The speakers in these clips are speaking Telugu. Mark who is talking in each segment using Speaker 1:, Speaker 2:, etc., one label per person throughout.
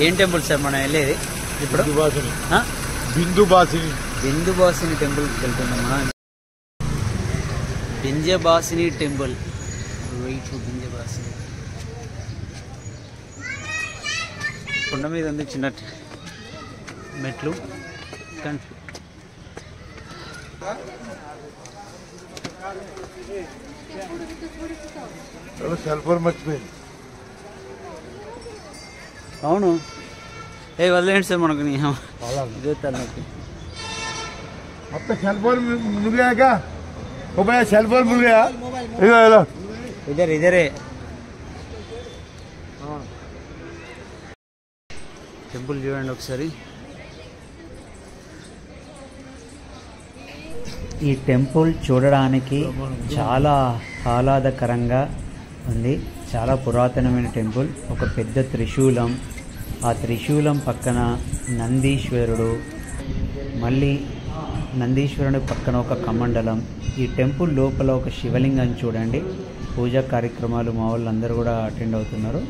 Speaker 1: ఏం టెంపుల్ సార్ మనం వెళ్ళేది ఇప్పుడు? బిందుబాసిని టెంపుల్కి వెళ్తున్నాం మనం. బింజబాసిని టెంపుల్. బింజబాసిని కొండ మీద ఉంది చిన్న మెట్లు.
Speaker 2: సెల్ ఫోన్ మర్చిపోయింది.
Speaker 1: అవును, ఏ వదిలేండి సార్ మనకు ఇదే తలనొప్పి.
Speaker 2: మొత్తం సెల్ ఫోన్ మునిగాక సెల్ ఫోన్ మునిగా
Speaker 1: ఇదరే టెంపుల్ చూడండి ఒకసారి. ఈ టెంపుల్ చూడడానికి చాలా ఆహ్లాదకరంగా ఉంది. చాలా పురాతనమైన టెంపుల్. ఒక పెద్ద త్రిశూలం, ఆ త్రిశూలం పక్కన నందీశ్వరుడు, మళ్ళీ నందీశ్వరుడి పక్కన ఒక కమండలం. ఈ టెంపుల్ లోపల ఒక శివలింగం చూడండి. పూజా కార్యక్రమాలు మా వాళ్ళందరూ కూడా అటెండ్ అవుతున్నారు.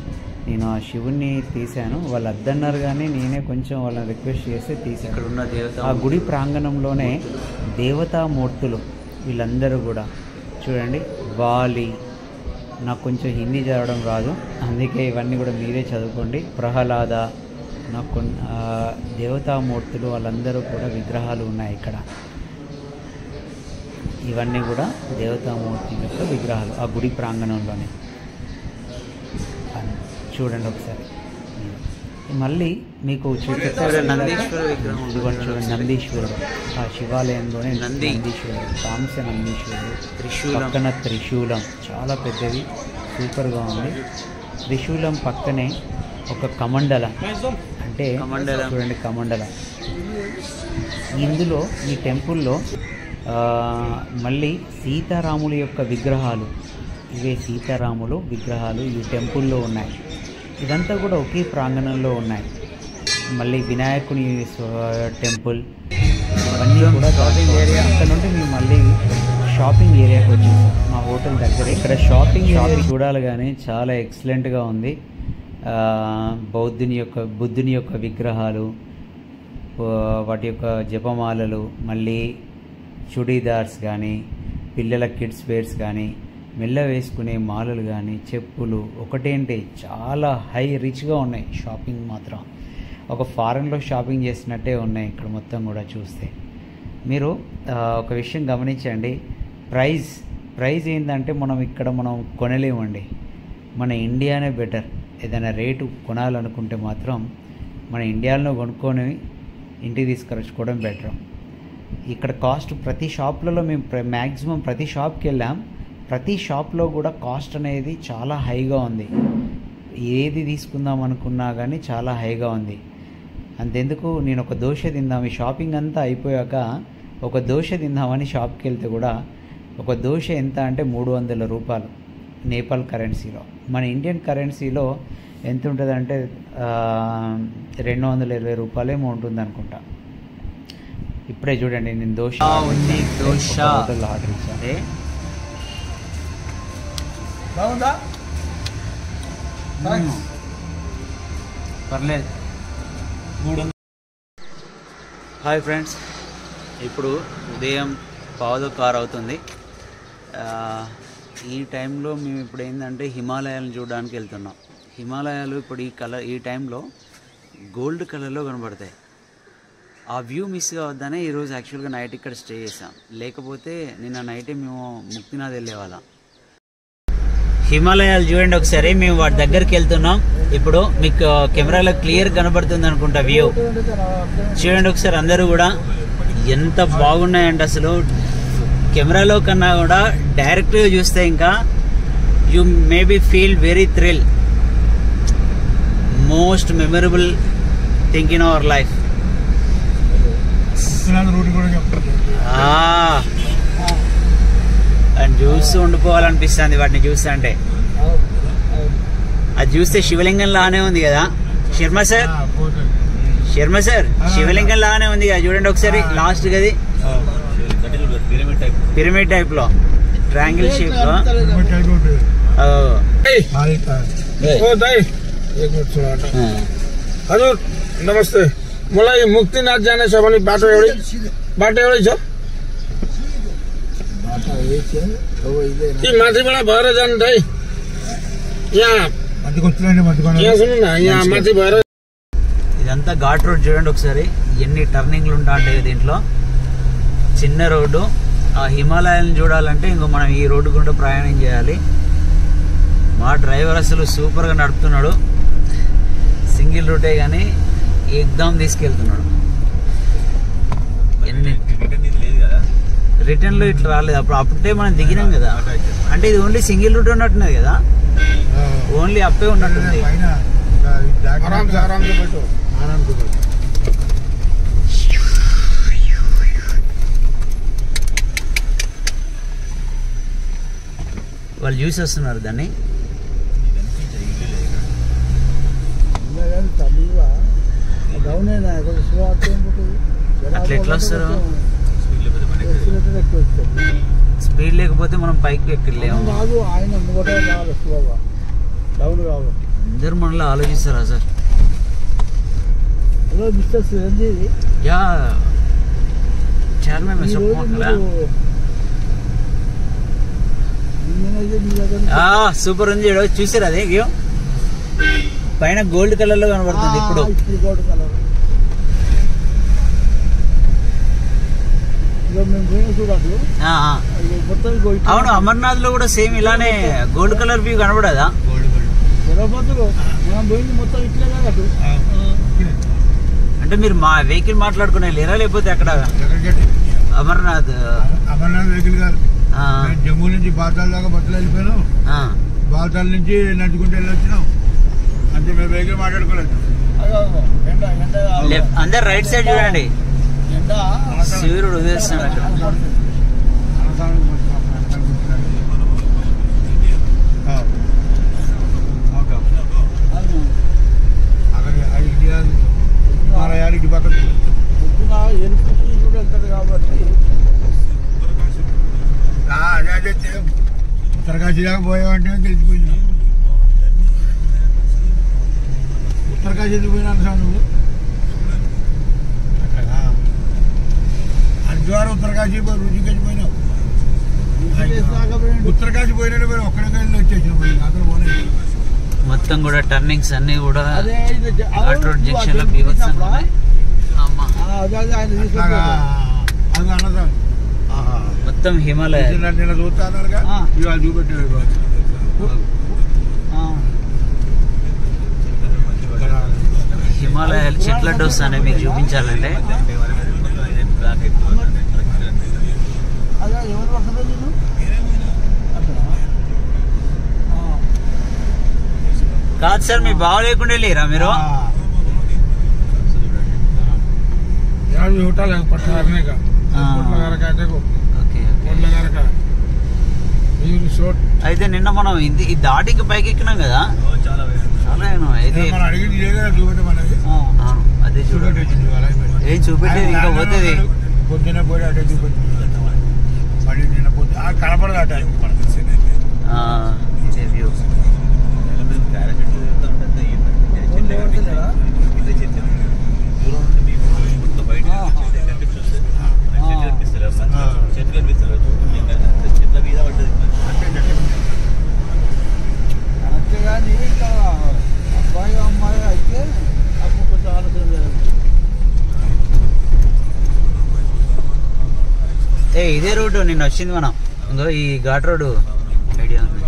Speaker 1: నేను ఆ శివుణ్ణి తీశాను, వాళ్ళు అద్దన్నారు కానీ నేనే కొంచెం వాళ్ళని రిక్వెస్ట్ చేసి తీశాను. ఆ గుడి ప్రాంగణంలోనే దేవతామూర్తులు వీళ్ళందరూ కూడా చూడండి. వాలి, నాకు కొంచెం హిందీ చదవడం రాదు, అందుకే ఇవన్నీ కూడా మీరే చదువుకోండి. ప్రహ్లాద, నాకు దేవతామూర్తులు వాళ్ళందరూ కూడా విగ్రహాలు ఉన్నాయి ఇక్కడ. ఇవన్నీ కూడా దేవతామూర్తి యొక్క విగ్రహాలు ఆ గుడి ప్రాంగణంలోనే. చూడండి ఒకసారి. మళ్ళీ మీకు చూడండి నందీశ్వరుడు, ఆ శివాలయంలోనే నందీశ్వరుడు, కాంస్య నందీశ్వరుడు, పక్కన త్రిశూలం చాలా పెద్దది, సూపర్గా ఉంది. త్రిశూలం పక్కనే ఒక కమండలం, అంటే చూడండి కమండలం. ఇందులో ఈ టెంపుల్లో మళ్ళీ సీతారాముల యొక్క విగ్రహాలు, ఇవే సీతారాములు విగ్రహాలు ఈ టెంపుల్లో ఉన్నాయి. ఇదంతా కూడా ఒకే ప్రాంగణంలో ఉన్నాయి. మళ్ళీ వినాయకుని టెంపుల్, అవన్నీ కూడా షాపింగ్ ఏరియా. అక్కడ నుండి మేము మళ్ళీ షాపింగ్ ఏరియాకి వచ్చేసాం మా హోటల్ దగ్గర. ఇక్కడ షాపింగ్ చూడాలి కానీ చాలా ఎక్సలెంట్గా ఉంది. బుద్ధుని యొక్క విగ్రహాలు, వాటి యొక్క జపమాలలు, మళ్ళీ చుడీదార్స్ కానీ, పిల్లల కిడ్స్ వేర్స్ కానీ, మెల్ల వేసుకునే మాలలు కానీ, చెప్పులు ఒకటేంటి చాలా హై రిచ్గా ఉన్నాయి. షాపింగ్ మాత్రం ఒక ఫారెన్లో షాపింగ్ చేసినట్టే ఉన్నాయి ఇక్కడ మొత్తం కూడా చూస్తే. మీరు ఒక విషయం గమనించండి, ప్రైస్ ఏంటంటే మనం ఇక్కడ కొనలేమండి. మన ఇండియానే బెటర్. ఏదైనా రేటు కొనాలనుకుంటే మాత్రం మన ఇండియాలో కొనుక్కొని ఇంటికి తీసుకొచ్చుకోవడం బెటర్. ఇక్కడ కాస్ట్ ప్రతి షాప్లలో మేము మ్యాక్సిమం ప్రతి షాప్కి వెళ్ళాం, ప్రతి షాప్లో కూడా కాస్ట్ అనేది చాలా హైగా ఉంది. ఏది తీసుకుందాం అనుకున్నా కానీ చాలా హైగా ఉంది. అంతెందుకు, నేను ఒక దోశ తిందాం, ఈ షాపింగ్ అంతా అయిపోయాక ఒక దోశ తిందామని షాప్కి వెళ్తే కూడా ఒక దోశ ఎంత అంటే 300 రూపాయలు నేపాల్ కరెన్సీలో. మన ఇండియన్ కరెన్సీలో ఎంత ఉంటుంది అంటే 220 రూపాయలేమో ఉంటుంది అనుకుంటా. ఇప్పుడే చూడండి నేను దోశ ఆర్డర్ ఇచ్చాను. పర్లేదు. హాయ్ ఫ్రెండ్స్, ఇప్పుడు ఉదయం 5:15 అవుతుంది. ఈ టైంలో మేము ఇప్పుడు ఏంటంటే హిమాలయాలను చూడడానికి వెళ్తున్నాం. హిమాలయాలు ఇప్పుడు ఈ టైంలో గోల్డ్ కలర్లో కనబడతాయి. ఆ వ్యూ మిస్ కావద్దనే ఈరోజు యాక్చువల్గా నైట్ ఇక్కడ స్టే చేసాం. లేకపోతే నిన్న నైటే మేము ముక్తినాథ్ వెళ్ళేవాళ్ళం. హిమాలయాలు చూడండి ఒకసారి. మేము వాటి దగ్గరికి వెళ్తున్నాం. ఇప్పుడు మీకు కెమెరాలో క్లియర్ కనబడుతుంది అనుకుంటా వ్యూ. చూడండి ఒకసారి అందరూ కూడా ఎంత బాగున్నాయంటే అసలు కెమెరాలో కన్నా కూడా డైరెక్ట్గా చూస్తే ఇంకా you maybe feel very thrill. Most memorable thing in our life. అని చూస్తూ ఉండిపోవాలనిపిస్తుంది వాటిని చూస్తే. అంటే అది చూస్తే శివలింగం లానే ఉంది కదా శర్మ సార్, శివలింగం లానే ఉంది కదా. చూడండి ఒకసారి లాస్ట్ గది పిరమిడ్ టైప్ లో, ట్రయాంగిల్ షేప్ లో.
Speaker 3: हजुर नमस्ते मलाई मुक्तिनाथ जाने छ भने बाटो एउटै छ कि माथिबाट भएर जानु त है यहाँ सुन्नु न यहाँ माथि भएर
Speaker 1: ఇదంతా ఘాట్ రోడ్ చూడండి ఒకసారి ఎన్ని టర్నింగ్లు ఉంటాయి దీంట్లో చిన్న రోడ్డు ఆ హిమాలయాలను చూడాలంటే ఇంకో మనం ఈ రోడ్డు గుండా ప్రయాణం చేయాలి మా డ్రైవర్ అసలు సూపర్గా నడుపుతున్నాడు సింగిల్ రూటే కానీ ఎగ్దాం తీసుకెళ్తున్నాడు ఎన్ని రిటర్న్లో ఇట్లా రాలేదు అప్పుడే మనం దిగినాం కదా అంటే ఇది ఓన్లీ సింగిల్ రూట్ ఉన్నట్టున్నది కదా ఓన్లీ అప్పే ఉన్నట్టుంది వాళ్ళు చూసి వస్తున్నారు దాన్ని అట్లా ఎట్లా వస్తారు స్పీడ్ లేకపోతే మనం పైకి ఎక్కలేము అందరు మనలో ఆలోచిస్తారా సార్ యా చార్ మే సూపర్ ఉంది చూసారు అదే పైన గోల్డ్ కలర్ లో కనబడుతుంది ఇప్పుడు అవును అమర్నాథ్ లో కూడా సేమ్ ఇలానే గోల్డ్ కలర్ వ్యూ కనబడదా అంటే మీరు మా వెహికల్ మాట్లాడుకునే లేరా లేకపోతే అక్కడ అమర్నాథ్
Speaker 2: వెహికల్ కాదు జమ్మూ నుంచి బాల్తాల్ దాకా బట్టలు వెళ్ళిపోయాను బాల్తాల్ నుంచి నడుచుకుంటూ వెళ్ళి వచ్చినాం అంటే మేము వెహికల్ మాట్లాడుకోలేదు
Speaker 1: అందరు రైట్ సైడ్ చూడండి సూర్యుడు ఉదయిస్తున్నాడు అక్కడ
Speaker 2: ఇటు పక్కన వెళ్తాడు కాబట్టి అదే ఉత్తరకాశీ దాకా పోయామంటే తెలిసిపోయింది ఉత్తరకాశీ ఎందుకు పోయినా సార్ నువ్వు హరిద్వారం ఉత్తరకాశీ రుచికేసి పోయినావు ఉత్తరకాశీ పోయినా పోయి ఒక్కడికి వెళ్ళి వచ్చేసావు అక్కడ పోలేదు
Speaker 1: మొత్తం కూడా టర్నింగ్స్ అన్ని కూడా ఘాట్ రోడ్ జంక్షన్ లో బీభత్సంగా ఉన్నాయి మొత్తం హిమాలయ హిమాలయాలు చెట్లడ్డు వస్తాయి మీకు చూపించాలంటే కాదు సార్ మీ బావ లేకుండా లేరా మీరు అయితే నిన్న మనం ఇది దాటికి పైకి ఎక్కినాం కదా చాలా అయితే అదే చూడండి ఏం చూపెట్టేది ఇంకా పోతుంది
Speaker 2: పొద్దున పోయి అటే చూపెట్టి మళ్ళీ నిన్న పొద్దు కనపడదు అట
Speaker 1: ఇదే వ్యూ
Speaker 2: అంతేగాని అబ్బాయి అమ్మాయి అయితే అప్పుడు కొంచెం ఆలోచన లేదు
Speaker 1: ఇదే రోడ్డు నిన్న వచ్చింది మనం ఇంకో ఈ ఘాట్ రోడ్డు ఐడియా ఉంది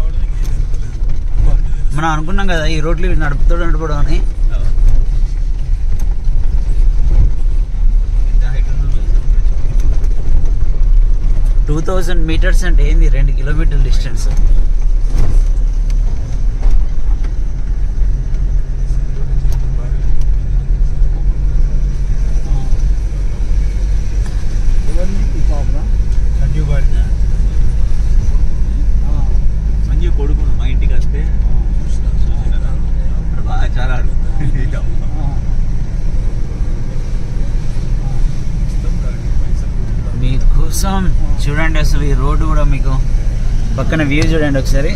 Speaker 1: మనం అనుకున్నాం కదా ఈ రోడ్లు నడపడం అని 2000 మీటర్స్ అంటే ఏంది 2 కిలోమీటర్ల డిస్టెన్స్
Speaker 4: సంజీవ్ కొడుకును మా ఇంటికి వస్తే బాగా చాలా
Speaker 1: మీకోసం చూడండి అసలు ఈ రోడ్డు కూడా మీకు పక్కన వ్యూ చూడండి ఒకసారి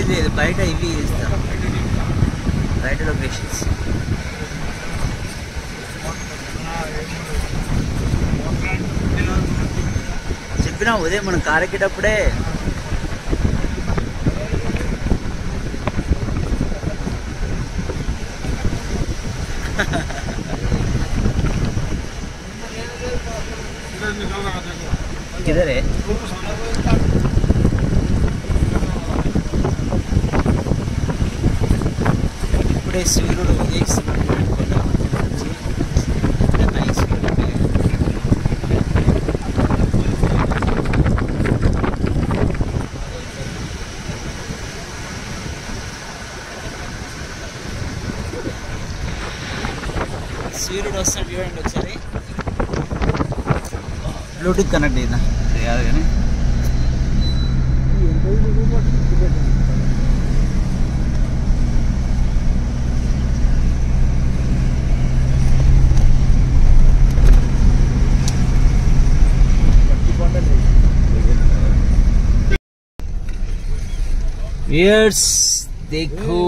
Speaker 1: లేదు బయట ఇవి ఇస్తాం, బయట లొకేషన్స్. చెప్పినా ఉదయం మనం కార్ ఎక్కేటప్పుడే किधर है? इपड़े सूर्युడు ఉదయిస్తున్నాడు. నైస్ సూర్యుడు వస్తాడు చూడండి ఒకసారి. బ్లూటూత్ కనెక్ట్ అయిందా కాదు కానీ వ్యూయర్స్ देखो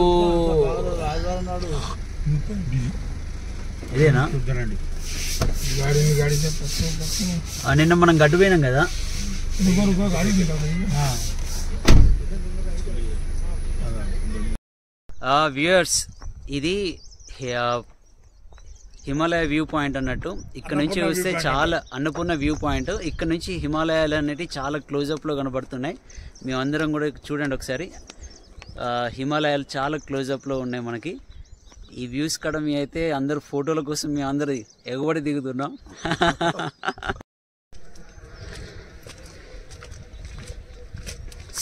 Speaker 1: ఇదేనా నిన్న మనం గడ్డు పోయినాం కదా. వ్యూయర్స్ ఇది హిమాలయ వ్యూ పాయింట్ అన్నట్టు. ఇక్కడ నుంచి వస్తే చాలా అన్నపూర్ణ వ్యూ పాయింట్. ఇక్కడ నుంచి హిమాలయాలు అనేవి చాలా క్లోజప్లో కనబడుతున్నాయి. మేమందరం కూడా చూడండి ఒకసారి. హిమాలయాలు చాలా క్లోజప్లో ఉన్నాయి మనకి. ఈ వ్యూస్ కాడ మీ అయితే అందరు ఫోటోల కోసం మేము అందరు ఎగబడి దిగుతున్నాం.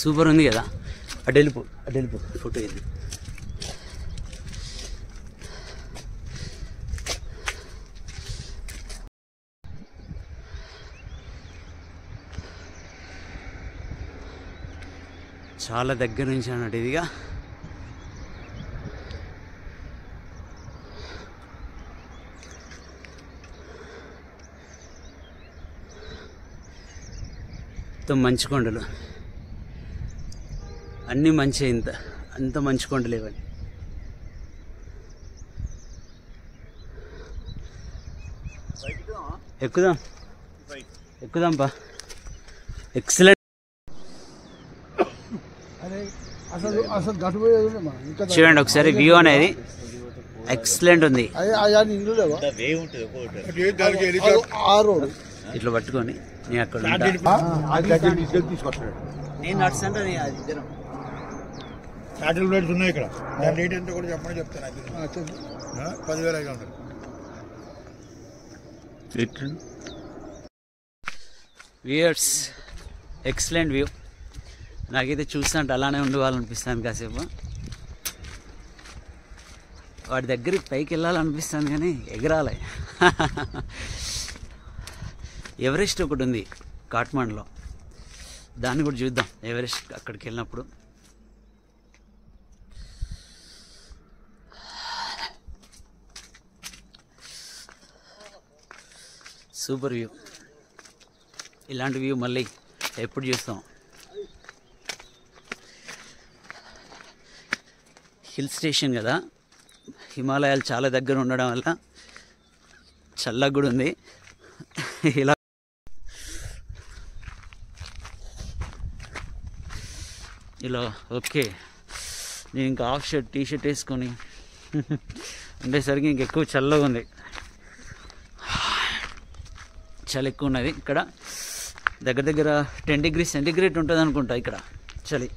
Speaker 1: సూపర్ ఉంది కదా. అటు వెళ్ళిపో ఫోటో ఇది. చాలా దగ్గర నుంచి అన్నట్టు ఇదిగా. మొత్తం మంచు కొండలు అన్నీ మంచి అంత మంచు కొండలు ఇవన్నీ. ఎక్కుదాంపా. ఎక్సలెంట్. చూడండి ఒకసారి వ్యూ అనేది ఎక్సలెంట్ ఉంది. ఇట్లా పట్టుకొని నేను అక్కడ నేను నడుస్తుంటే అది ఇద్దరం
Speaker 2: శాటిలైట్స్ ఉన్నాయి ఇక్కడ. దాని రేట్ ఎంత కూడా చెప్పమని చెప్తాను. 10,500.
Speaker 1: Viewers excellent view. నాకైతే చూస్తుంటే అలానే ఉండాలనిపిస్తాను కాసేపు. వాటి దగ్గరికి పైకి వెళ్ళాలనిపిస్తుంది కానీ ఎగరాలి. ఎవరెస్ట్ ఒకటి ఉంది కాఠ్మండ్లో, దాన్ని కూడా చూద్దాం ఎవరెస్ట్ అక్కడికి వెళ్ళినప్పుడు. సూపర్ వ్యూ, ఇలాంటి వ్యూ మళ్ళీ ఎప్పుడు చూస్తాం. హిల్ స్టేషన్ కదా, హిమాలయాలు చాలా దగ్గర ఉండడం వల్ల చల్లగా కూడా ఉంది. ఇలా ఇలా ఓకే, నేను ఇంకా హాఫ్ షర్ట్ టీ షర్ట్ వేసుకొని ఉండేసరికి ఇంకెక్కువ చల్లగా ఉంది. చలి ఎక్కువ ఉన్నది ఇక్కడ, దగ్గర దగ్గర 10 degrees సెంటిగ్రేడ్ ఉంటుంది అనుకుంటా ఇక్కడ చలి.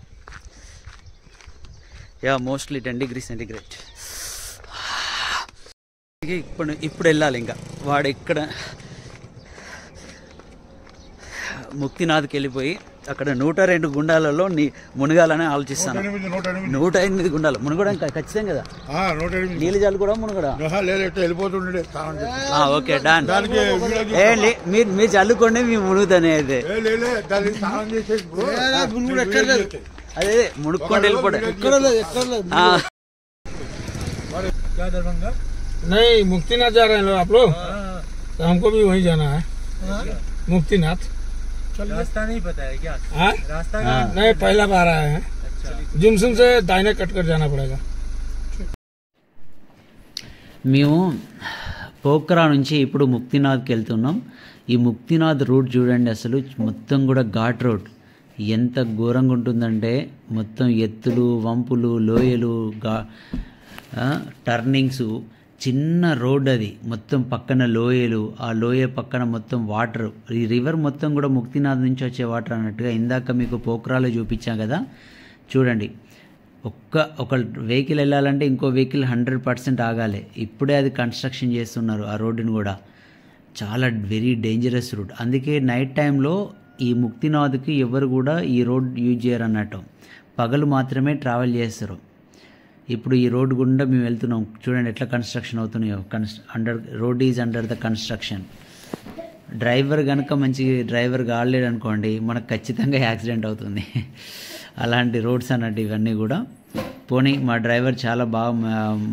Speaker 1: Yeah mostly 10 degrees centigrade. ఇప్పుడు వెళ్ళాలి ఇంకా. వాడు ఇక్కడ ముక్తినాథ్కి వెళ్ళిపోయి అక్కడ 102 గుండాలలో మునగాలని ఆలోచిస్తాను. 108 గుండాలు మునగడం ఖచ్చితం కదా, నీళ్ళు జల్లు కూడా మునగడా. ఓకే డన్, మీరు చల్లుకోండి, మేము మునుగుతానే. అయితే అదే మునుక్కోండి వెళ్ళిపోవడం.
Speaker 3: नहीं मुक्तिनाथ जा रहे हैं लोग आप लोग, तो हमको भी वहीं जाना है मुक्तिनाथ.
Speaker 4: रास्ता नहीं पता है क्या? रास्ता
Speaker 3: नहीं पहला बार आए हैं. जिमसन से दाहिने कट कर जाना पड़ेगा.
Speaker 1: మేము పోఖ్రా నుంచి ఇప్పుడు ముక్తినాథ్కి వెళ్తున్నాం. ఈ ముక్తినాథ్ రోడ్ చూడండి, అసలు మొత్తం కూడా ఘాట్ రోడ్. ఎంత ఘోరంగా ఉంటుందంటే మొత్తం ఎత్తులు, వంపులు, లోయలు, టర్నింగ్స్, చిన్న రోడ్ అది. మొత్తం పక్కన లోయలు, ఆ లోయ పక్కన మొత్తం వాటర్. ఈ రివర్ మొత్తం కూడా ముక్తినాథ్ నుంచి వచ్చే వాటర్ అన్నట్టుగా ఇందాక మీకు పోఖ్రాలో చూపించాం కదా. చూడండి, ఒక వెహికల్ వెళ్ళాలంటే ఇంకో వెహికల్ 100% ఆగాలి. ఇప్పుడే అది కన్స్ట్రక్షన్ చేస్తున్నారు ఆ రోడ్డుని కూడా. చాలా వెరీ డేంజరస్ రూట్. అందుకే నైట్ టైంలో ఈ ముక్తినాథ్కి ఎవరు కూడా ఈ రోడ్ యూజ్ చేయరు అన్నట్టు, పగలు మాత్రమే ట్రావెల్ చేస్తారు. ఇప్పుడు ఈ రోడ్ గుండా మేము వెళ్తున్నాం. చూడండి ఎట్లా కన్స్ట్రక్షన్ అవుతున్నాయో. Road is under the construction. Driver కనుక మంచి డ్రైవర్ కాలేడు అనుకోండి, మనకు ఖచ్చితంగా యాక్సిడెంట్ అవుతుంది. అలాంటి రోడ్స్ అన్నట్టు ఇవన్నీ కూడా. పోనీ మా డ్రైవర్ చాలా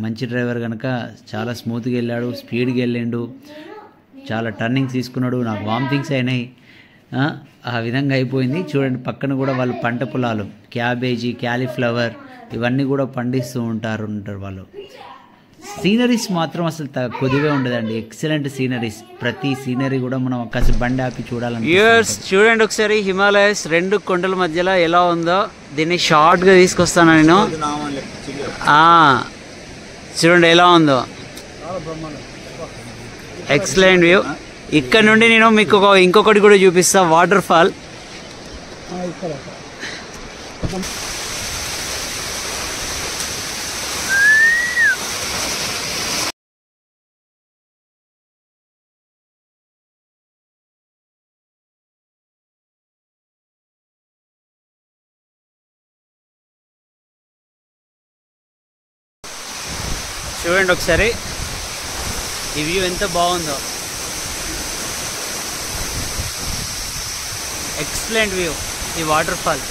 Speaker 1: మంచి డ్రైవర్ కనుక చాలా స్మూత్గా వెళ్ళాడు, స్పీడ్గా వెళ్ళిండు, చాలా టర్నింగ్స్ తీసుకున్నాడు. నాకు వామిటింగ్స్ అయినాయి. ఆ విధంగా అయిపోయింది. చూడండి పక్కన కూడా వాళ్ళు పంట పొలాలు, క్యాబేజీ, క్యాలీఫ్లవర్ ఇవన్నీ కూడా పండిస్తూ ఉంటారు వాళ్ళు. సీనరీస్ మాత్రం అసలు కొద్దిగా ఉండదండి, ఎక్సలెంట్ సీనరీస్. ప్రతి సీనరీ కూడా మనం కాసేపు బండి ఆపి చూడాలని. చూడండి ఒకసారి హిమాలయస్ 2 కొండల మధ్యలో ఎలా ఉందో. దీన్ని షార్ట్గా తీసుకొస్తాను నేను. చూడండి ఎలా ఉందో, ఎక్సలెంట్ వ్యూ. ఇక్కడ నుండి నేను మీకు ఇంకొకటి కూడా చూపిస్తా, వాటర్ ఫాల్. చూడండి ఒకసారి ఈ వ్యూ ఎంత బాగుందో, ఎక్సలెంట్ వ్యూ. ఈ వాటర్ ఫాల్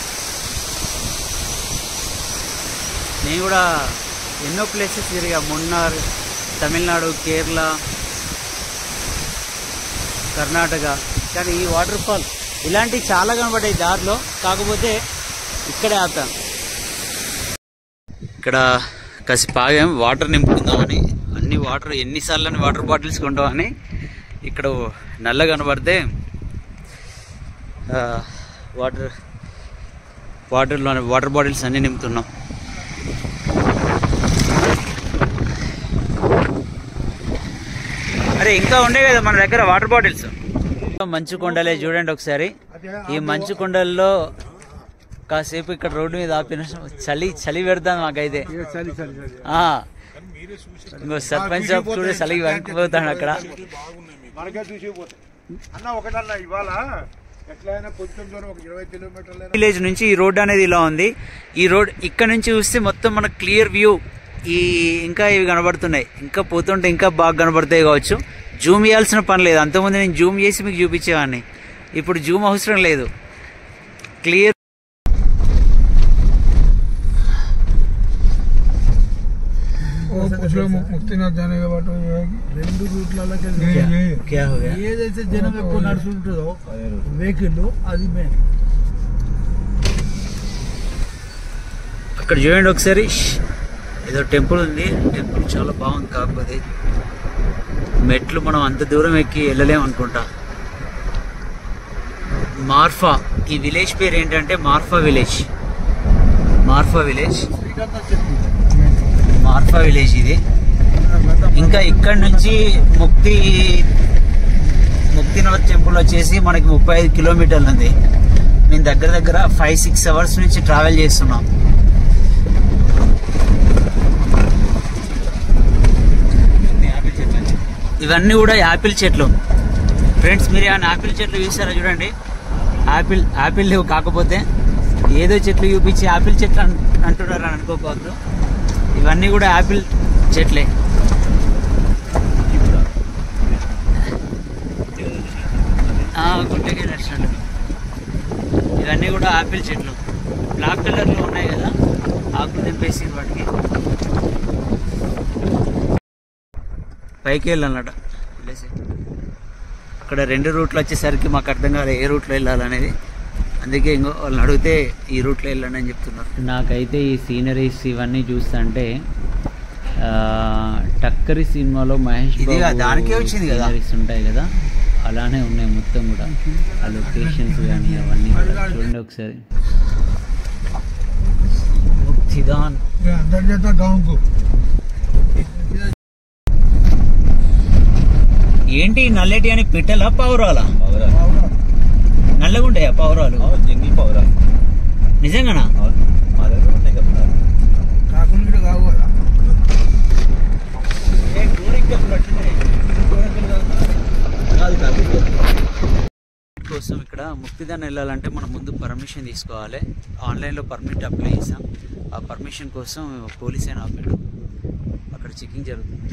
Speaker 1: నేను కూడా ఎన్నో ప్లేసెస్ తిరిగా, మున్నార్, తమిళనాడు, కేరళ, కర్ణాటక. కానీ ఈ వాటర్ ఫాల్ ఇలాంటివి చాలా కనబడ్డాయి దారిలో, కాకపోతే ఇక్కడే ఆపాం. ఇక్కడ కాసేపు ఆగాం వాటర్ నింపుకుందామని. అన్ని వాటర్ ఎన్నిసార్లు వాటర్ బాటిల్స్ కొంటామని ఇక్కడ నల్ల కనబడితే వాటర్ బాటిల్స్ అన్నీ నింపుతున్నాం. అరే ఇంకా ఉండే కదా మన దగ్గర వాటర్ బాటిల్స్. మంచు కొండలే చూడండి ఒకసారి. ఈ మంచు కొండల్లో కాసేపు ఇక్కడ రోడ్డు మీద ఆపిన చలి పెడతాను మాకైతే. ఇంకో సర్పంచ్ చూడే చలికి వణికిపోతాడు అక్కడ. విలేజ్ నుంచి ఈ రోడ్ అనేది ఇలా ఉంది. ఈ రోడ్ ఇక్కడ నుంచి చూస్తే మొత్తం మనకు క్లియర్ వ్యూ ఇంకా ఇవి కనబడుతున్నాయి. ఇంకా పోతుంటే ఇంకా బాగా కనబడతాయి కావచ్చు. జూమ్ చేయాల్సిన పని లేదు. అంతకుముందు నేను జూమ్ చేసి మీకు చూపించేవాడిని. ఇప్పుడు జూమ్ అవసరం లేదు, క్లియర్.
Speaker 2: రెండు రూట్లలో ఏదైతే జనం ఎక్కువ నడుచుంటుందో వెహికల్ అది మెయిన్.
Speaker 1: అక్కడ చూడండి ఒకసారి, ఏదో టెంపుల్ ఉంది. టెంపుల్ చాలా బాగుంది. కాకపోతే మెట్లు మనం అంత దూరం ఎక్కి వెళ్ళలేము అనుకుంటా. మార్ఫా, ఈ విలేజ్ పేరు ఏంటంటే మార్ఫా విలేజ్. మార్ఫా విలేజ్ ఇది. ఇంకా ఇక్కడ నుంచి ముక్తినాథ్ టెంపుల్ వచ్చేసి మనకి 35 కిలోమీటర్లు ఉంది. మేము దగ్గర 5-6 అవర్స్ నుంచి ట్రావెల్ చేస్తున్నాం. ఇవన్నీ కూడా యాపిల్ చెట్లు ఫ్రెండ్స్. మీరు ఏమైనా యాపిల్ చెట్లు చూసారా? చూడండి, యాపిల్ లేవు. కాకపోతే ఏదో చెట్లు చూపించి యాపిల్ చెట్లు అంటున్నారు అని అనుకోకూడదు. ఇవన్నీ కూడా యాపిల్ చెట్లే. గుడ్డకి నచ్చినట్టు ఇవన్నీ కూడా యాపిల్ చెట్లు. బ్లాక్ కలర్లో ఉన్నాయి కదా, ఆకులు తెంపేసి వాటికి. పైకి వెళ్ళాలన్నట వెళ్ళేసి. అక్కడ 2 రూట్లు వచ్చేసరికి మాకు అర్థం కాదు ఏ రూట్లో వెళ్ళాలనేది. అందుకే ఇంకో వాళ్ళని అడిగితే ఈ రూట్లో వెళ్ళండి అని చెప్తున్నారు. నాకైతే ఈ సీనరీస్ ఇవన్నీ చూస్తుంటే టక్కరి సినిమాలో మహేష్ బాబు దానికే వచ్చింది కదా సీనరీస్ ఉంటాయి కదా, అలానే ఉన్నాయి మొత్తం కూడా. ఆ లొకేషన్స్ కానీ అవన్నీ చూడండి ఒకసారి. ముక్తిదాన్ ఏంటి నల్లటి అని పెట్టలా పావురాలా? నల్లగా ఉంటాయా పావురాలు? పావురాలు నిజంగానా? కోసం ఇక్కడ ముక్తిదాన్ వెళ్ళాలంటే మనం ముందు పర్మిషన్ తీసుకోవాలి. ఆన్లైన్లో పర్మిట్ అప్లై చేసాం. ఆ పర్మిషన్ కోసం పోలీస్ అయినా ఆపాడు. అక్కడ చెకింగ్ జరుగుతుంది.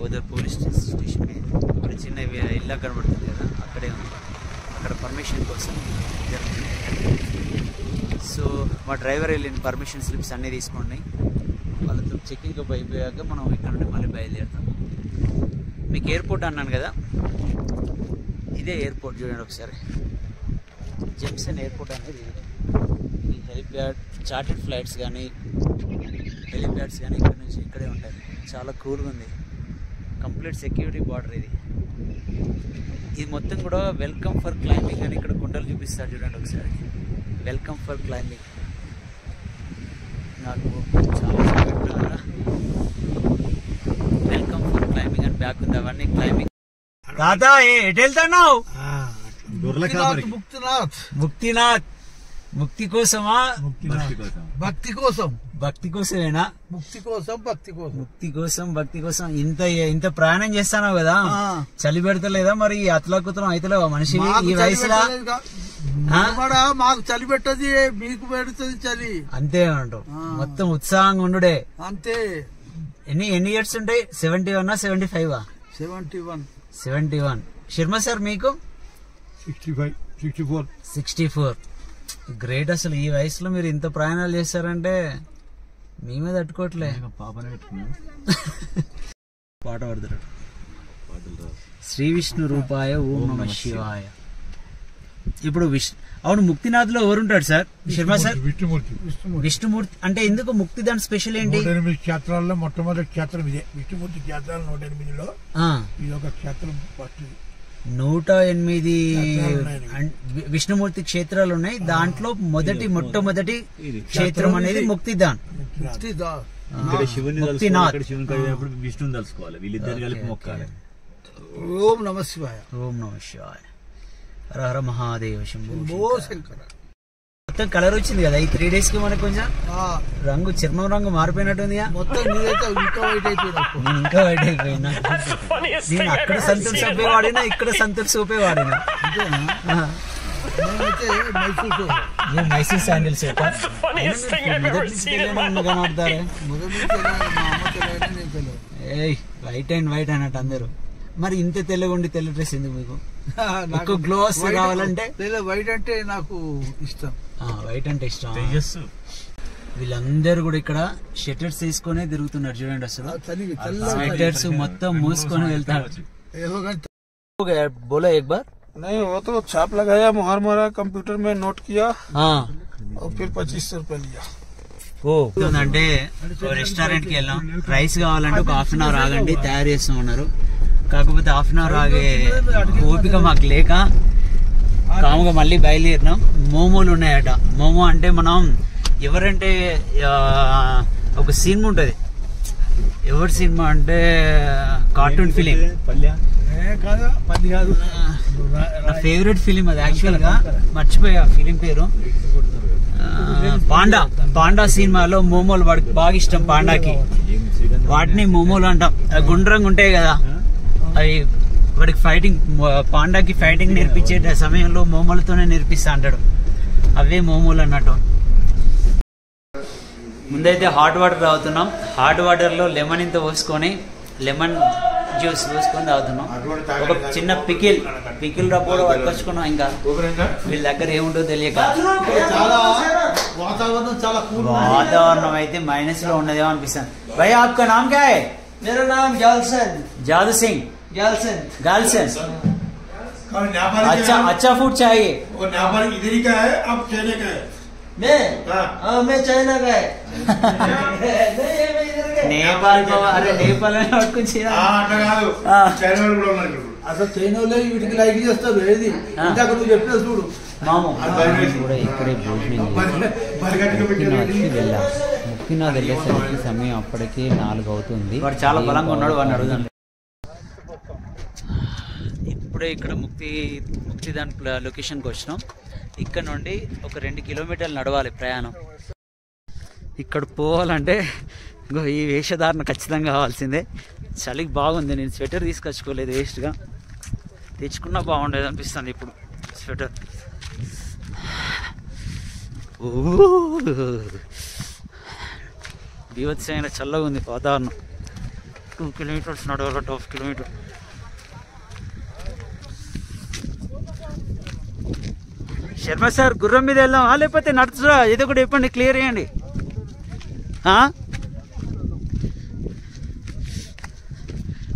Speaker 1: ఓదర్ పోలీస్ స్టేషన్ మీద అక్కడ చిన్న ఇల్లు కనబడుతుంది కదా, అక్కడే ఉంది. అక్కడ పర్మిషన్ కోసం జరుగుతుంది. సో మా డ్రైవర్ వెళ్ళిన పర్మిషన్ స్లిప్స్ అన్నీ తీసుకోండి. వాళ్ళతో చెకింగ్ అప్ అయిపోయాక మనం ఇక్కడ నుండి మళ్ళీ బయలుదేరుతాం. మీకు ఎయిర్పోర్ట్ అన్నాను కదా, ఇదే ఎయిర్పోర్ట్. చూడండి ఒకసారి, జంక్షన్ ఎయిర్పోర్ట్ అనేది ఇది. ఈ హెలిప్యాడ్, చార్టెడ్ ఫ్లైట్స్ కానీ హెలిప్యాడ్స్ కానీ ఇక్కడ నుంచి ఇక్కడే ఉంటాయి. చాలా కూల్గా ఉంది. కంప్లీట్ సెక్యూరిటీ బార్డర్ ఇది. ఇది మొత్తం కూడా వెల్కమ్ ఫర్ క్లైంబింగ్ అని ఇక్కడ కొండలు చూపిస్తారు. చూడండి ఒకసారి, వెల్కమ్ ఫర్ క్లైంబింగ్. నాకు చాలా పెట్టుకున్నారా, వెల్కమ్ ఫర్ క్లైంబింగ్ అని బ్యాక్ ఉంది. అవన్నీ క్లైంబింగ్. దాదా ఎటు వెళ్తున్నావు? ముక్తినాథ్. ముక్తి కోసమా?
Speaker 2: భక్తి కోసం.
Speaker 1: భక్తి కోసమేనా?
Speaker 2: ముక్తి కోసం, భక్తి కోసం.
Speaker 1: ముక్తి కోసం, భక్తి కోసం. ఇంత ప్రయాణం చేస్తానావు కదా, చలి పెడతలేదా మరి? అతలాకుతలం అయితలేవా మనిషి ఈ వయసులో?
Speaker 2: మాకు చలి పెట్టది, మీకు పెడుతుంది చలి.
Speaker 1: అంతే అంటావు. మొత్తం ఉత్సాహంగా ఉండుడే
Speaker 2: అంతే.
Speaker 1: ఎన్ని ఇయర్స్ ఉంటాయి? 71 75? 71. శర్మ సార్ మీకు 64. గ్రేట్. అసలు ఈ వయసులో మీరు ఇంత ప్రయాణాలు చేస్తారంటే మీ మీద తట్టుకోవట్లే. పాట పడతారు. శ్రీ విష్ణు రూపాయ ఓం నమః శివాయ. ఇప్పుడు అవును, ముక్తినాథ్ లో ఎవరుంటాడు సార్? శర్మ సార్. విష్ణుమూర్తి. అంటే ఎందుకు ముక్తిదాన్ స్పెషల్ ఏంటి?
Speaker 2: 108 క్షేత్రాల్లో మొట్టమొదటి క్షేత్రం ఇదే. విష్ణుమూర్తి క్షేత్రాలు 108లో ఇది ఒక క్షేత్రం.
Speaker 1: 108 విష్ణుమూర్తి క్షేత్రాలు ఉన్నాయి. దాంట్లో మొట్టమొదటి క్షేత్రం అనేది ముక్తిదాన్. ముక్తినాథ్.
Speaker 5: విష్ణుని తలుసుకోవాలి, వీళ్ళిద్దరు కలిపి మొక్కాలి.
Speaker 2: ఓం నమః శివాయ.
Speaker 1: ఓం నమః శివాయ. హర హర మహాదేవ శంభో
Speaker 2: శంకర.
Speaker 1: మొత్తం కలర్ వచ్చింది కదా ఈ 3 days కి. మనకు కొంచెం రంగు, చర్మం రంగు మారిపోయినట్టుంది.
Speaker 2: మొత్తం ఇంకా వైట్ అయిపోయినా.
Speaker 1: నేను ఇంకా వైట్ అయిపోయినా. నేను అక్కడ సంతూర్ సోపే వాడినా, ఇక్కడ సంతూర్ సోపే వాడినా.
Speaker 2: మైసూర్
Speaker 1: ये मैसी सैंडल्स है क्या? వైట్ అండ్ వైట్ అన్నట్టు అందరు. మరి ఇంత తెల్లగుండి తెల్ల డ్రెస్ ఎందుకు మీకు? ఎక్కువ గ్లో వస్తే కావాలంటే
Speaker 2: వైట్ అంటే నాకు ఇష్టం.
Speaker 1: వైట్ అంటే ఇష్టం. వీళ్ళందరూ కూడా ఇక్కడ షెటర్స్ తీసుకొని తిరుగుతున్నారు చూడండి. అసలు స్వెటర్స్ మొత్తం మూసుకొని వెళ్తారు. बोला एक बार
Speaker 3: नहीं वो तो छाप लगाया मुहर मारा कंप्यूटर में नोट किया और फिर 2500 रुपए लिया.
Speaker 1: అంటే రెస్టారెంట్ కి వెళ్ళాం. రైస్ కావాలంటే ఒక హాఫ్ అన్ అవర్ ఆగండి తయారు చేస్తూ ఉన్నారు. కాకపోతే హాఫ్ అన్ అవర్ ఆగే ఓపిక మాకు లేక కాముగా మళ్ళీ బయలుదేరినాం. మోమోలు ఉన్నాయట. మోమో అంటే మనం ఎవరంటే ఒక సినిమా ఉంటది. ఎవరి సినిమా అంటే కార్టూన్ ఫిలిం. నా ఫేవరెట్ ఫిలిం అది. యాక్చువల్ గా మర్చిపోయా ఫిలిం పేరు. పాండా. పాండా సినిమాలో మోమోలు వాడికి బాగా ఇష్టం. పాండాకి వాటిని మోమోలు అంటాం. గుండ్రంగా ఉంటాయి కదా అవి. వాడికి ఫైటింగ్, పాండాకి ఫైటింగ్ నేర్పించే సమయంలో మోమోలతోనే నేర్పిస్తా అంటాడు. అవే మోమోలు అన్నట్టు. ముందైతే హాట్ వాటర్ తాగుతున్నాం. హాట్ వాటర్ లో లెమన్ ఇంత పోసుకొని లెమన్ జ్యూస్ పోసుకొని తాగుతున్నాం. ఒక చిన్న పికిల్ రబ్బోడు పట్టుకొచ్చుకున్నాం. ఇంకా వీళ్ళ దగ్గర ఏముంటో తెలియక వాతావరణం అయితే మైనస్ లో ఉన్నదేమో అనిపిస్తుంది. భయ్ ఆప్కా నామ్ క్యా హై?
Speaker 4: मेरा नाम जालसन.
Speaker 1: जादू सिंह. गालसन. अच्छा फूड चाहिए.
Speaker 2: इधर ही का है, अब चाइना का है.
Speaker 4: मैं चाइना का है.
Speaker 1: నేపాల్. అరే నేపాల్ అని పట్టుకొచ్చి
Speaker 2: అసలు చైనాలో వీటికి లైక్ చేస్తారు. ఏది ఇందాక నువ్వు చెప్పిన చూడు
Speaker 1: మాము కూడా ఇక్కడే భోజనం వెళ్ళాం. ముక్తినాథ్ వెళ్ళేసరికి సమయం అప్పటికే 4 అవుతుంది. వాడు చాలా బలంగా ఉన్నాడు. వాడిని అడుగుదాం. ఇప్పుడే ఇక్కడ ముక్తిదాన్ లొకేషన్కి వచ్చినాం. ఇక్కడ నుండి ఒక 2 కిలోమీటర్లు నడవాలి ప్రయాణం. ఇక్కడ పోవాలంటే ఈ వేషధారణ ఖచ్చితంగా కావాల్సిందే. చలికి బాగుంది. నేను స్వెటర్ తీసుకొచ్చుకోలేదు. వేస్ట్గా తెచ్చుకున్నా బాగుండేది అనిపిస్తుంది ఇప్పుడు స్వెటర్. బీభత్సమైన చల్లగా ఉంది వాతావరణం. 2 కిలోమీటర్స్ నడవాలి. 2 కిలోమీటర్. శర్మ సార్ గుర్రం మీద వెళ్దాం లేకపోతే నడుచురా? ఏదో ఒకటి చెప్పండి, క్లియర్ చేయండి.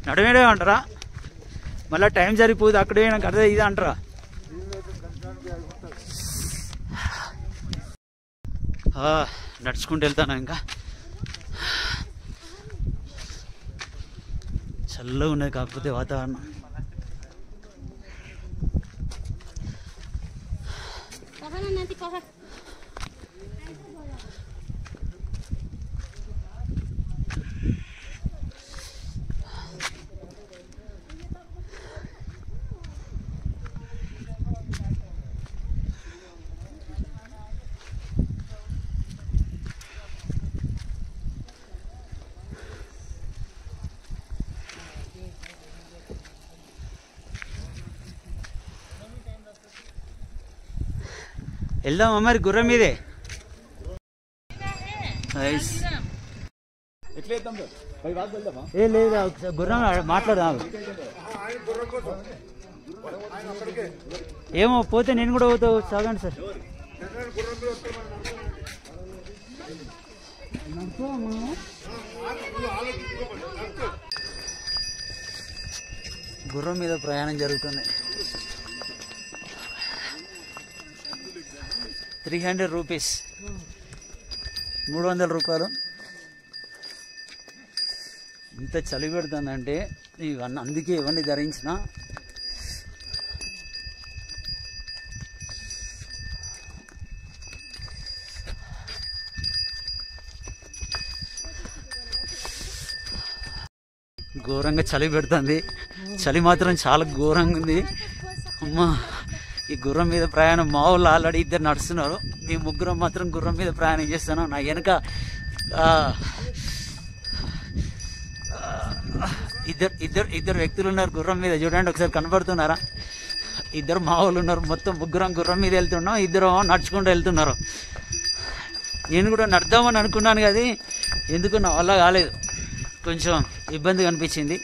Speaker 1: నడవేడే అంటారా? మళ్ళీ టైం సరిపోదు అక్కడే నాకు అదే ఇది అంటారా? నడుచుకుంటూ వెళ్తాను. ఇంకా చల్లగా ఉన్నది కాకపోతే వాతావరణం. వెళ్దామా మరి గుర్రం మీదే? ఏ లేదా గుర్రం మాట్లాడదాం. ఏమో పోతే నేను కూడా పోతా. సాగండి సార్. గుర్రం మీద ప్రయాణం జరుగుతుంది. 300 రూపీస్, 300 రూపాయలు. ఇంత చలి పెడుతుందంటే ఇవన్నీ అందుకే ఇవన్నీ ధరించిన. ఘోరంగా చలి పెడుతుంది. చలి మాత్రం చాలా ఘోరంగా ఉంది. అమ్మా, ఈ గుర్రం మీద ప్రయాణం మా వాళ్ళు ఆల్రెడీ 2 నడుస్తున్నారు. మీ ముగ్గురం మాత్రం గుర్రం మీద ప్రయాణం చేస్తాను. నా వెనక ఇద్దరు వ్యక్తులు ఉన్నారు గుర్రం మీద. చూడండి ఒకసారి, కనబడుతున్నారా? ఇద్దరు మా వాళ్ళు ఉన్నారు, మొత్తం ముగ్గురం గుర్రం మీద వెళ్తున్నాం, ఇద్దరు నడుచుకుంటూ వెళ్తున్నారు. నేను కూడా నడుద్దామని అనుకున్నాను కానీ ఎందుకు నా వల్ల కాలేదు, కొంచెం ఇబ్బందిగా అనిపించింది.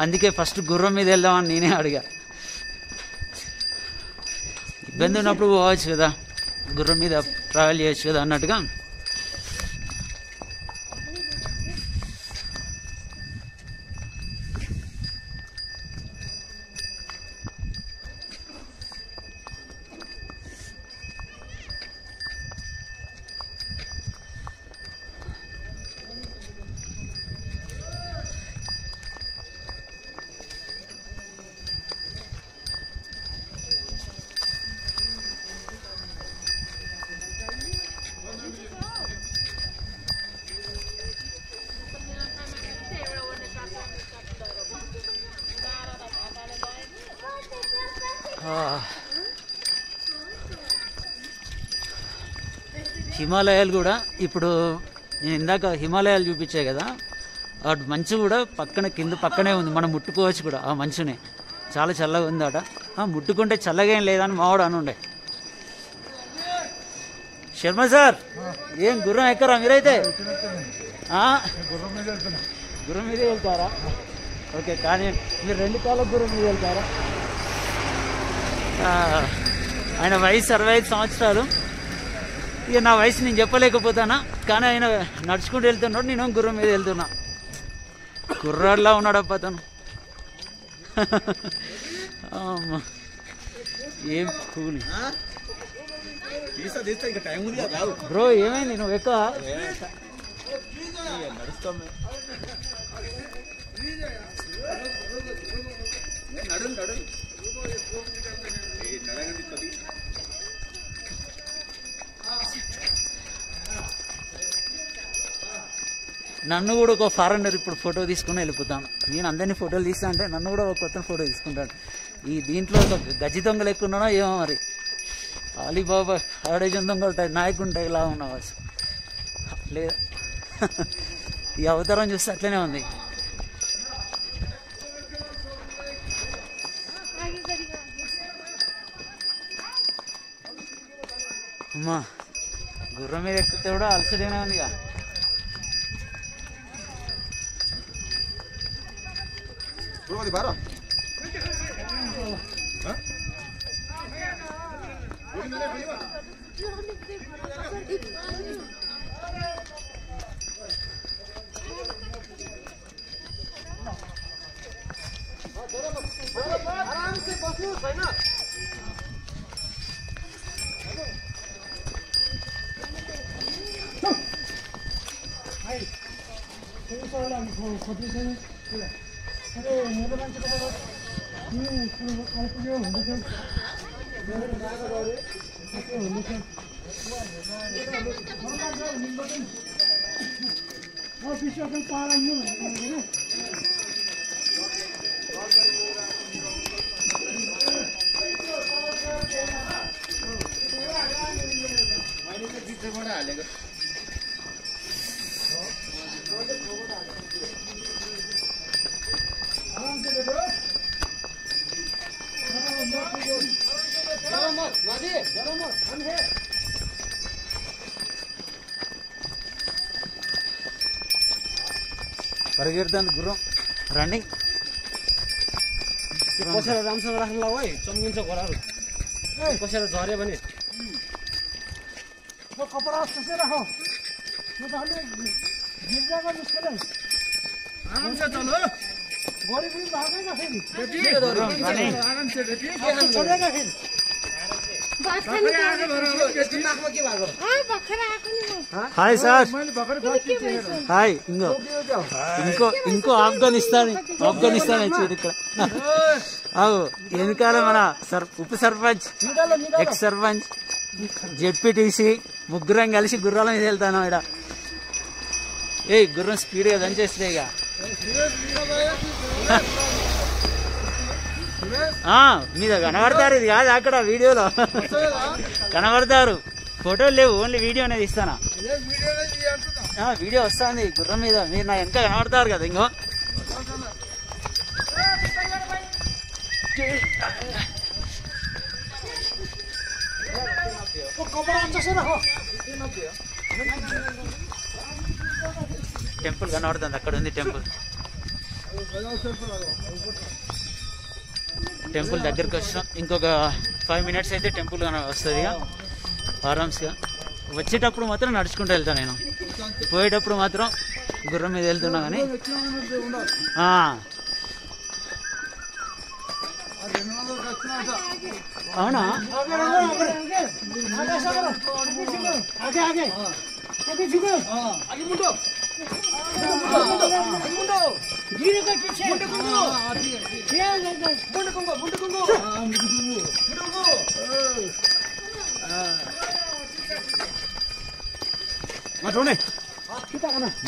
Speaker 1: అందుకే ఫస్ట్ గుర్రం మీద వెళ్దామని నేనే అడిగా. ఇబ్బంది ఉన్నప్పుడు పోవచ్చు కదా, గుర్రం మీద ట్రావెల్ చేయొచ్చు కదా అన్నట్టుగా. హిమాలయాలు కూడా ఇప్పుడు నేను ఇందాక హిమాలయాలు చూపించాయి కదా, ఆ మంచు కూడా పక్కనే ఉంది, మనం ముట్టుకోవచ్చు కూడా ఆ మంచుని. చాలా చల్లగా ఉంది అట. ముట్టుకుంటే చల్లగా ఏం లేదని మావాడు అనుండే. శర్మ సార్, ఏం గుర్రం ఎక్కరా మీరైతే? గుర్రం మీదే వెళ్తారా? ఓకే, కానీ మీరు 2 కాళ్ళ గుర్రం మీద వెళ్తారా? ఆయన వయసు 65 సంవత్సరాలు. ఇక నా వయసు నేను చెప్పలేకపోతానా, కానీ ఆయన నడుచుకుంటూ వెళ్తున్నాడు, నేను గుర్రం మీద వెళ్తున్నా. కుర్రాడులా ఉన్నాడప్ప అతను. ఏం కూల్ బ్రో, ఏమైంది? నువ్వు ఎక్కువ నన్ను కూడా ఒక ఫారెనర్ ఇప్పుడు ఫోటో తీసుకుని వెళ్ళిపోతాను. నేను అందరినీ ఫోటోలు తీస్తా అంటే నన్ను కూడా ఒక కొత్త ఫోటో తీసుకుంటాను. ఈ దీంట్లో ఒక గజ్జి దొంగలు ఎక్కున్నానో ఏమో మరి. అలీబాబా ఆడేజన్ దొంగ ఉంటాయి, నాయకు ఉంటాయి, ఇలా ఉన్నావు లేదా? ఈ అవతారం చూస్తే అట్లనే ఉంది. అమ్మా, గుర్రం మీద ఎక్కితే కూడా అలసటగానే ఉందిగా. పరిగెడుతుంది గుర్రం, రన్నింగ్.
Speaker 6: पसेर राम्रोसँग राख्नु ल है, चम्किन्छ घोडाहरू पसेर झऱ्यो भने।
Speaker 2: कपडा कसै राख गिर्जाको मुस्किल आराम से चलो गोरी पनि भागै न फेरि आराम से बेटी चलेगा फेरि
Speaker 1: హాయ్ సార్, హాయ్. ఇంకో ఆఫ్ఘనిస్తాన్ వచ్చాడు ఇక్కడ. వెనకాల మన ఉప సర్పంచ్, ఎక్స్ సర్పంచ్, జెడ్పీటీసీ ముగ్గురం కలిసి గుర్రాల మీద వెళ్తాను. ఇక్కడ ఏ గుర్రం స్పీడ్గా దంచేస్తే ఇక మీద కనబడతారు. ఇది కాదు అక్కడ వీడియోలో కనబడతారు, ఫోటోలు లేవు, ఓన్లీ వీడియో అనేది ఇస్తానా. వీడియో వస్తుంది గుర్రం మీద, మీరు నా వెనక కనబడతారు కదా. ఇంకో టెంపుల్ కనబడుతుంది, అక్కడ ఉంది టెంపుల్. టెంపుల్ దగ్గరికి వచ్చినాం. ఇంకొక 5 minutes అయితే టెంపుల్ వస్తుంది ఇక ఆరామ్స్గా. వచ్చేటప్పుడు మాత్రం నడుచుకుంటూ వెళ్తాను నేను, పోయేటప్పుడు మాత్రం గుర్రం మీద వెళ్తున్నా. కానీ అవునా?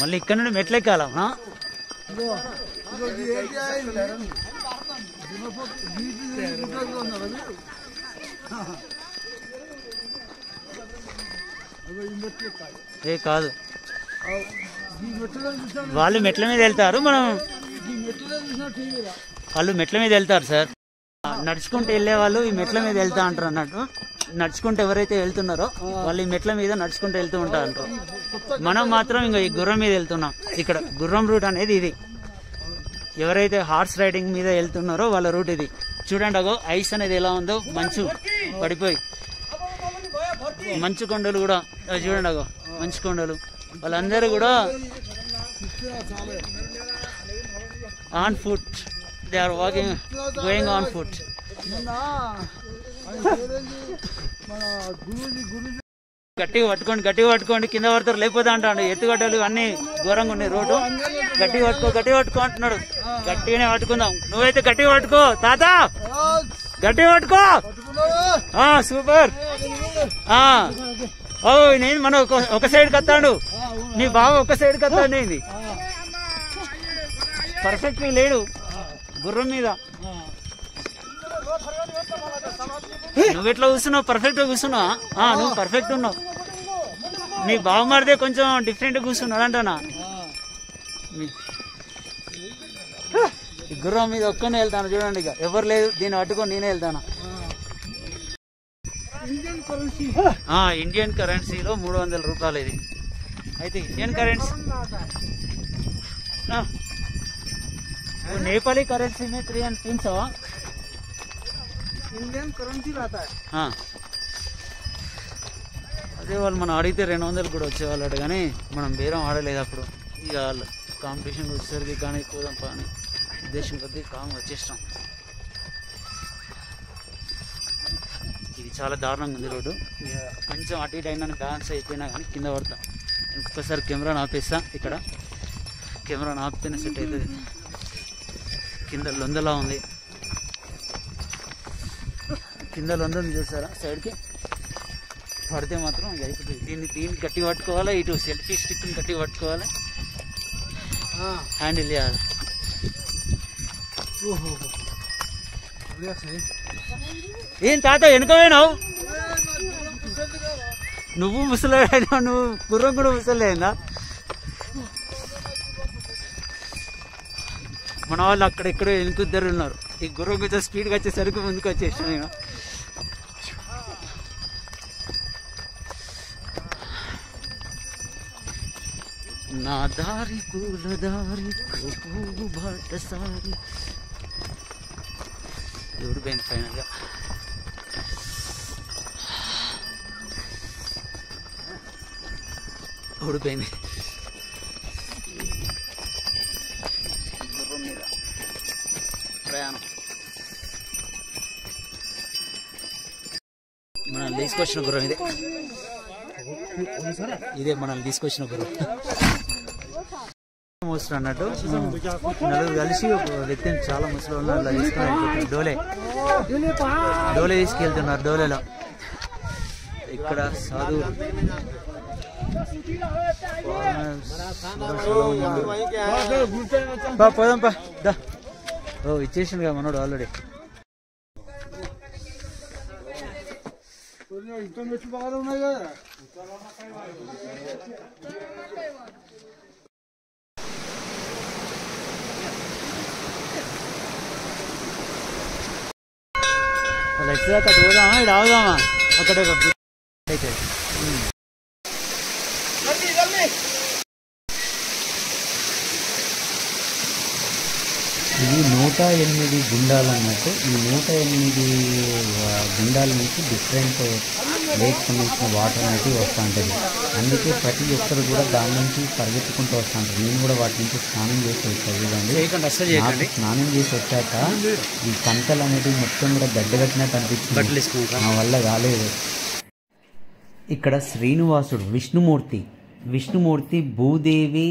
Speaker 1: మళ్ళీ ఇక్కడ నుండి మెట్లు ఎక్కాలా? ఏ కాదు, వాళ్ళు మెట్ల మీద వెళ్తారు, మనం వాళ్ళు మెట్ల మీద వెళ్తారు సార్. నడుచుకుంటూ వెళ్ళే వాళ్ళు ఈ మెట్ల మీద వెళ్తా అంటారు అన్నట్టు. నడుచుకుంటూ ఎవరైతే వెళ్తున్నారో వాళ్ళు ఈ మెట్ల మీద నడుచుకుంటూ వెళ్తూ ఉంటారు అంటారు. మనం మాత్రం ఇంకా ఈ గుర్రం మీద వెళ్తున్నాం. ఇక్కడ గుర్రం రూట్ అనేది ఇది. ఎవరైతే హార్స్ రైడింగ్ మీద వెళ్తున్నారో వాళ్ళ రూట్ ఇది. చూడండి అగో ఐస్ అనేది ఎలా ఉందో, మంచు పడిపోయి. మంచు కొండలు కూడా చూడండి అగో, మంచు కొండలు. వాళ్ళందరూ కూడా on foot, they are walking, going on foot. గట్టిగా పట్టుకోండి, కింద పడతారు లేకపోతే అంటాడు. ఎత్తుగడ్డలు అన్ని ఘోరంగా ఉన్నాయి, రోడ్డు. గట్టిగా పట్టుకో అంటున్నాడు. గట్టిగానే పట్టుకుందాం. నువ్వైతే గట్టిగా పట్టుకో తాత, గట్టిగా పట్టుకో. సూపర్. ఓ నేను మన ఒక సైడ్ కత్తాడు, నీ బావ ఒక సైడ్ కత్తాడు. ఇది పర్ఫెక్ట్ లేడు గుర్రం మీద. నువ్వు ఎట్లా కూర్చున్నావు? పర్ఫెక్ట్ గా కూర్చున్నావా? నువ్వు పర్ఫెక్ట్ ఉన్నావు. నీ బావమారిదే కొంచెం డిఫరెంట్ కూర్చున్నాడు అంటానా. ఈ గుర్రం మీద ఒక్కనే వెళ్తాను చూడండి. ఇక ఎవరు లేదు, దీన్ని పట్టుకొని నేనే వెళ్తాను. ఇండియన్ కరెన్సీలో 300 రూపాయలు ఇది. అయితే ఇండియన్ కరెన్సీ, नेपाली करेंसी में 300
Speaker 3: इंडियन करेंसी रहता है.
Speaker 1: అదే వాళ్ళు మనం అడిగితే 200 కూడా వచ్చేవాళ్ళట. కానీ మనం బేరం ఆడలేదు అప్పుడు. ఇక వాళ్ళు కాంపిటీషన్ వచ్చేసరికి కానీ పోదాం కానీ ఉద్దేశం కొద్దీ కాంగ్ వచ్చేస్తాం. ఇది చాలా దారుణంగా ఉంది రోడ్డు. ఇక కొంచెం అటు ఇటు అయినా బ్యాలెన్స్ అయిపోయినా కానీ కింద పడతాం. ఇంకొకసారి కెమెరా ఆపేస్తా. ఇక్కడ కెమెరా ఆపితేనే సెట్ అవుతుంది. కింద లొందలా ఉంది, కింద లొందని చూసారా సైడ్కి. పడితే మాత్రం అయిపోతుంది. దీన్ని గట్టి పట్టుకోవాలి, ఇటు సెల్ఫీ స్టిక్ని గట్టి పట్టుకోవాలి, హ్యాండిల్ చేయాలి. ఏం తాత వెనుకపోయినావు? నువ్వు ముసలేనా? నువ్వు గుర్రం కూడా ముసలేదా? మన వాళ్ళు అక్కడెక్కడో వెనుకుద్దరు ఉన్నారు. ఈ గుర్రం కొంచెం స్పీడ్గా వచ్చేసరికి ముందుకు వచ్చేసాను నేను. నా దారి పూల దారి పువ్వు బాటసారి. ఊడిపోయింది ఫైనల్గా. ఊడిపోయింది. గుర్రం మీద ప్రయాణం. మనల్ని తీసుకొచ్చిన గుర్రం ఇదే. మనల్ని తీసుకొచ్చిన గుర్రం మోస్తారు అన్నట్టు. నలుగురు కలిసి ఒక వ్యక్తిని, చాలా ముసలి ఉన్నారు, అలా తీసుకుని డోలే తీసుకెళ్తున్నారు. డోలేలో ఇక్కడ సాధువు పోదాంపా. ఓ ఇచ్చేసింది కదా మనోడు ఆల్రెడీ. వాళ్ళు ఎక్కడ పోదామా, ఇక్కడ ఆగుదామా? అక్కడ అవుతుంది. ఇది 108 గుండాలు అన్నట్టు. ఈ 108 గుండాల నుంచి డిఫరెంట్ లేక్ సంబంధించిన వాటర్ అనేది వస్తూ ఉంటుంది. అందుకే ప్రతి ఒక్కరు కూడా దాని నుంచి పరిగెత్తుకుంటూ వస్తూ ఉంటారు. నేను కూడా వాటి నుంచి స్నానం చేసి వచ్చాను. చూడండి, స్నానం చేసి వచ్చాక ఈ కంకలు అనేది మొత్తం కూడా గడ్డగట్టినట్టు అనిపించింది, నా వల్ల కాలేదు. ఇక్కడ శ్రీనివాసుడు విష్ణుమూర్తి భూదేవి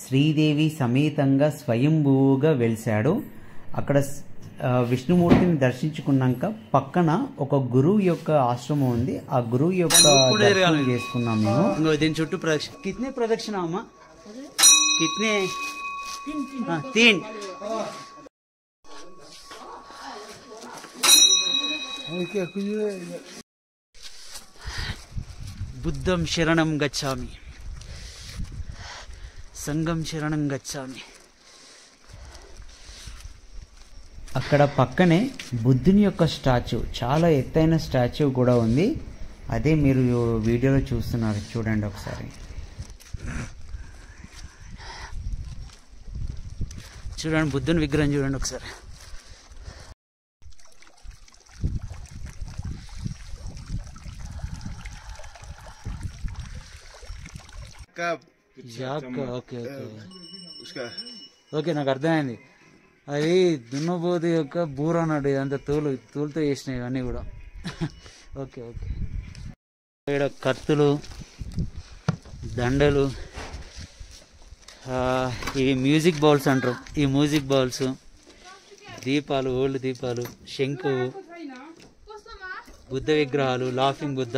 Speaker 1: శ్రీదేవి సమేతంగా స్వయంభూగా వెలిశాడు. అక్కడ విష్ణుమూర్తిని దర్శించుకున్నాక పక్కన ఒక గురువు యొక్క ఆశ్రమం ఉంది. ఆ గురువు యొక్క దర్శనం చేసుకున్నాం మేము. దీని చుట్టూ కితనే ప్రదక్షిణ అమ్మా? కితనే? 3. బుద్ధం శరణం గచ్చామి, సంఘం శరణం గచ్చామి. అక్కడ పక్కనే బుద్ధుని యొక్క స్టాచ్యూ, చాలా ఎత్తైన స్టాచ్యూ కూడా ఉంది. అదే మీరు వీడియోలో చూస్తున్నారు, చూడండి ఒకసారి. చూడండి బుద్ధుని విగ్రహం చూడండి ఒకసారి. ఓకే, నాకు అర్థమైంది. అది దున్నపోతు యొక్క బూర అన్నాడు. ఇదంతా తూలుతో చేసినాయి ఇవన్నీ కూడా. ఓకే. ఇక్కడ కత్తులు, దండలు, ఇవి మ్యూజిక్ బౌల్స్ అంటారు. ఈ మ్యూజిక్ బౌల్స్, దీపాలు, ఓల్డ్ దీపాలు, శంకు, బుద్ధ విగ్రహాలు, లాఫింగ్ బుద్ధ,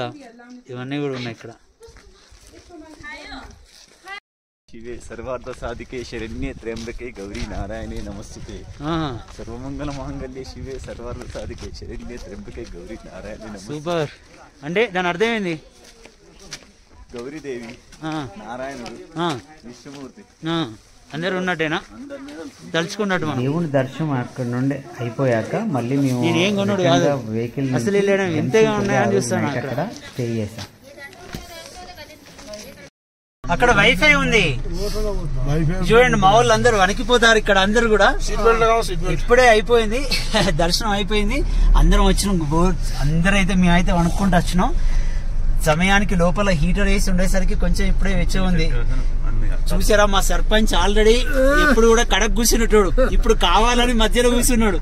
Speaker 1: ఇవన్నీ కూడా ఉన్నాయి ఇక్కడ.
Speaker 5: శివే సర్వార్థ సాధికే శరణ్యే త్ర్యంబకే గౌరీ నారాయణే నమస్తుతే. సర్వమంగళ మాంగళ్యే శివే సర్వార్థ సాధికే శరణ్యే త్ర్యంబకే గౌరీ నారాయణే నమస్తుతే.
Speaker 1: సూపర్. అంటే దాని అర్థం ఏంది?
Speaker 5: గౌరీదేవి, నారాయణుడు, విష్ణుమూర్తి
Speaker 1: అందరు ఉన్నట్టేనా? తలుచుకున్నట్టు మనం. దేవుని దర్శనం అక్కడ నుండి అయిపోయాక మళ్ళీ మేము వెహికల్ అసలు ఎంతగా ఉన్నాయని చూస్తాను. అక్కడ స్టే చేసాం. అక్కడ వైఫై ఉంది చూడండి. మా వాళ్ళు అందరూ వణికిపోతారు ఇక్కడ. అందరు కూడా ఇప్పుడే అయిపోయింది, దర్శనం అయిపోయింది. అందరం వచ్చినాం. అందరైతే మేమైతే వణుక్కుంటూ వచ్చినాం. సమయానికి లోపల హీటర్ వేసి ఉండేసరికి కొంచెం ఇప్పుడే వెచ్చ ఉంది. చూసారా, మా సర్పంచ్ ఆల్రెడీ ఎప్పుడు కూడా కడకు కూర్చున్నట్టు ఇప్పుడు కావాలని మధ్యలో కూర్చున్నాడు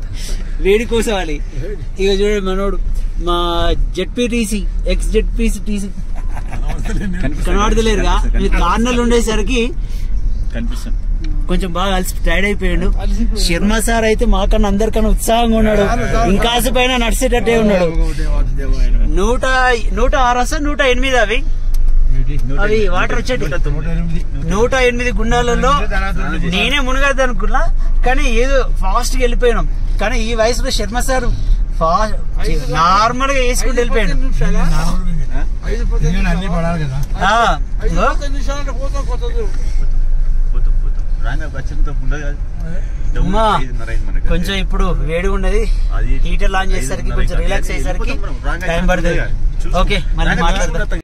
Speaker 1: వేడి కోసాలి. ఇక చూడండి మనోడు, మా జెడ్పీటీసీ ఎక్స్ జెడ్పీటీసీ కనబడతలేరుగా. మీరు కార్నర్లు ఉండేసరికి కొంచెం బాగా అలసి టైర్డ్ అయిపోయాడు. శర్మ సార్ అయితే మాకన్నా అందరికన్నా ఉత్సాహంగా ఉన్నాడు. ఇంకాసి పైన నడిచేటట్టే ఉన్నాడు. 106 108 అవి వాటర్ వచ్చేటి. 108 గుండాలలో నేనే మునగద్దు అనుకున్నా, కానీ ఏదో ఫాస్ట్ గా వెళ్ళిపోయినాం. కానీ ఈ వయసులో శర్మ సార్ నార్మల్ గా వేసుకుంటూ వెళ్ళిపోయాడు. కొంచెం ఇప్పుడు వేడి ఉన్నది, హీటర్ లాంచ్ చేసేసరికి కొంచెం రిలాక్స్ అయ్యేసరికి టైం పడుతుంది. ఓకే, మళ్ళీ మాట్లాడతాం.